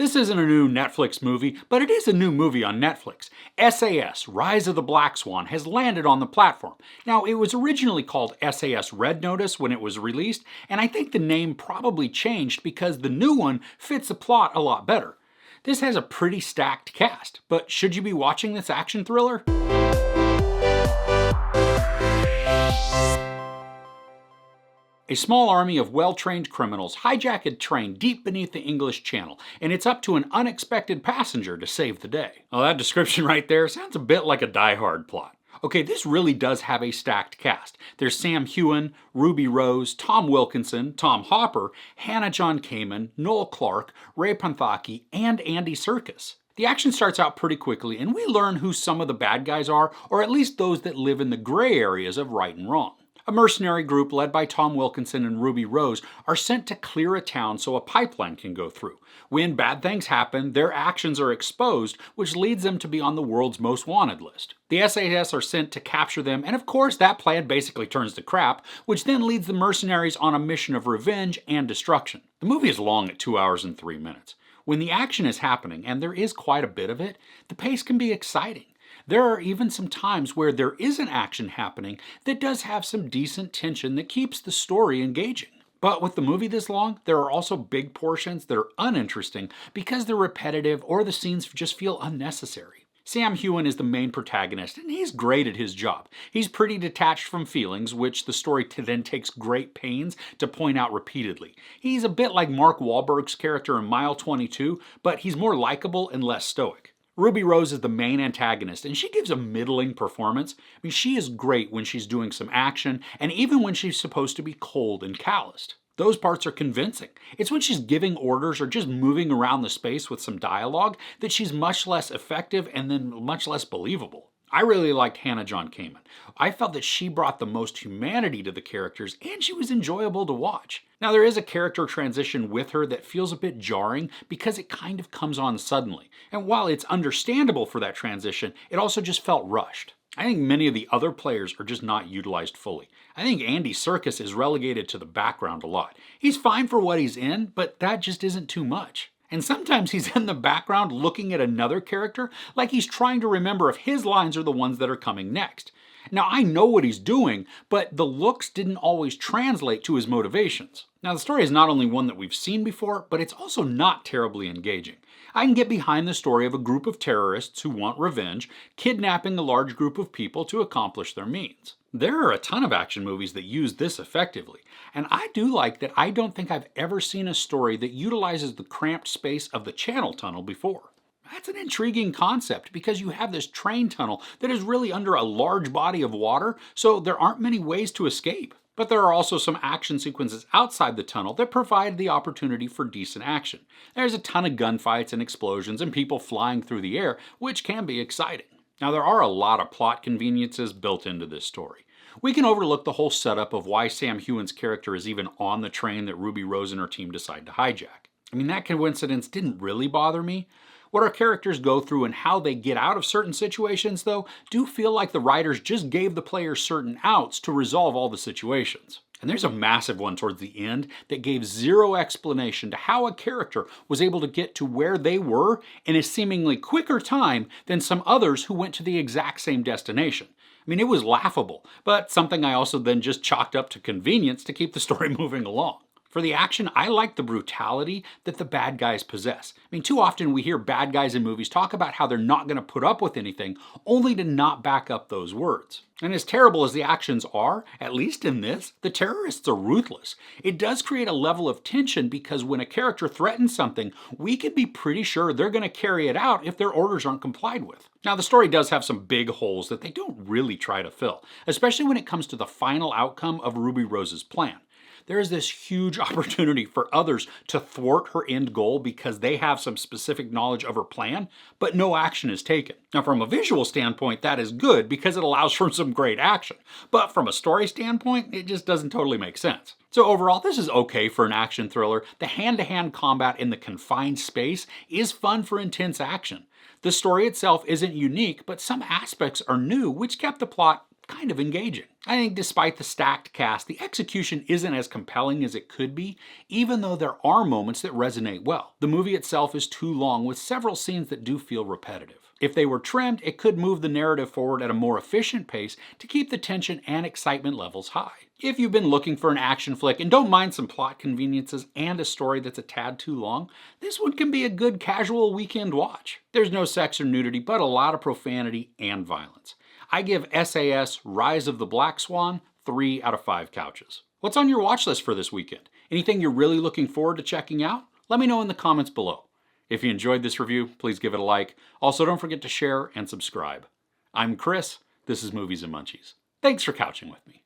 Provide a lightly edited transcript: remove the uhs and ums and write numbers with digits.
This isn't a new Netflix movie, but it is a new movie on Netflix. SAS Rise of the Black Swan has landed on the platform. Now, it was originally called SAS Red Notice when it was released, and I think the name probably changed because the new one fits the plot a lot better. This has a pretty stacked cast, but should you be watching this action thriller? A small army of well-trained criminals hijack a train deep beneath the English Channel, and it's up to an unexpected passenger to save the day. Well, that description right there sounds a bit like a Die Hard plot. Okay, this really does have a stacked cast. There's Sam Heughan, Ruby Rose, Tom Wilkinson, Tom Hopper, Hannah John-Kamen, Noel Clarke, Ray Panthaki, and Andy Serkis. The action starts out pretty quickly, and we learn who some of the bad guys are, or at least those that live in the gray areas of right and wrong. A mercenary group led by Tom Wilkinson and Ruby Rose are sent to clear a town so a pipeline can go through. When bad things happen, their actions are exposed, which leads them to be on the world's most wanted list. The SAS are sent to capture them, and of course that plan basically turns to crap, which then leads the mercenaries on a mission of revenge and destruction. The movie is long at 2 hours and 3 minutes. When the action is happening, and there is quite a bit of it, the pace can be exciting. There are even some times where there isn't action happening that does have some decent tension that keeps the story engaging. But with the movie this long, there are also big portions that are uninteresting because they're repetitive or the scenes just feel unnecessary. Sam Heughan is the main protagonist, and he's great at his job. He's pretty detached from feelings, which the story then takes great pains to point out repeatedly. He's a bit like Mark Wahlberg's character in Mile 22, but he's more likable and less stoic. Ruby Rose is the main antagonist, and she gives a middling performance. I mean, she is great when she's doing some action, and even when she's supposed to be cold and calloused. Those parts are convincing. It's when she's giving orders or just moving around the space with some dialogue that she's much less effective and then much less believable. I really liked Hannah John-Kamen. I felt that she brought the most humanity to the characters, and she was enjoyable to watch. Now, there is a character transition with her that feels a bit jarring because it kind of comes on suddenly. And while it's understandable for that transition, it also just felt rushed. I think many of the other players are just not utilized fully. I think Andy Serkis is relegated to the background a lot. He's fine for what he's in, but that just isn't too much. And sometimes he's in the background looking at another character like he's trying to remember if his lines are the ones that are coming next. Now, I know what he's doing, but the looks didn't always translate to his motivations. Now, the story is not only one that we've seen before, but it's also not terribly engaging. I can get behind the story of a group of terrorists who want revenge, kidnapping a large group of people to accomplish their means. There are a ton of action movies that use this effectively, and I do like that I don't think I've ever seen a story that utilizes the cramped space of the Channel Tunnel before. That's an intriguing concept because you have this train tunnel that is really under a large body of water, so there aren't many ways to escape. But there are also some action sequences outside the tunnel that provide the opportunity for decent action. There's a ton of gunfights and explosions and people flying through the air, which can be exciting. Now, there are a lot of plot conveniences built into this story. We can overlook the whole setup of why Sam Heughan's character is even on the train that Ruby Rose and her team decide to hijack. I mean, that coincidence didn't really bother me. What our characters go through and how they get out of certain situations, though, do feel like the writers just gave the players certain outs to resolve all the situations. And there's a massive one towards the end that gave zero explanation to how a character was able to get to where they were in a seemingly quicker time than some others who went to the exact same destination. I mean, it was laughable, but something I also then just chalked up to convenience to keep the story moving along. For the action, I like the brutality that the bad guys possess. I mean, too often we hear bad guys in movies talk about how they're not going to put up with anything, only to not back up those words. And as terrible as the actions are, at least in this, the terrorists are ruthless. It does create a level of tension because when a character threatens something, we can be pretty sure they're going to carry it out if their orders aren't complied with. Now, the story does have some big holes that they don't really try to fill, especially when it comes to the final outcome of Ruby Rose's plan. There is this huge opportunity for others to thwart her end goal because they have some specific knowledge of her plan, but no action is taken. Now, from a visual standpoint, that is good because it allows for some great action. But from a story standpoint, it just doesn't totally make sense. So overall, this is okay for an action thriller. The hand-to-hand combat in the confined space is fun for intense action. The story itself isn't unique, but some aspects are new, which kept the plot kind of engaging. I think despite the stacked cast, the execution isn't as compelling as it could be, even though there are moments that resonate well. The movie itself is too long, with several scenes that do feel repetitive. If they were trimmed, it could move the narrative forward at a more efficient pace to keep the tension and excitement levels high. If you've been looking for an action flick and don't mind some plot conveniences and a story that's a tad too long, this one can be a good casual weekend watch. There's no sex or nudity, but a lot of profanity and violence. I give SAS Rise of the Black Swan 3 out of 5 couches. What's on your watch list for this weekend? Anything you're really looking forward to checking out? Let me know in the comments below. If you enjoyed this review, please give it a like. Also, don't forget to share and subscribe. I'm Chris. This is Movies and Munchies. Thanks for couching with me.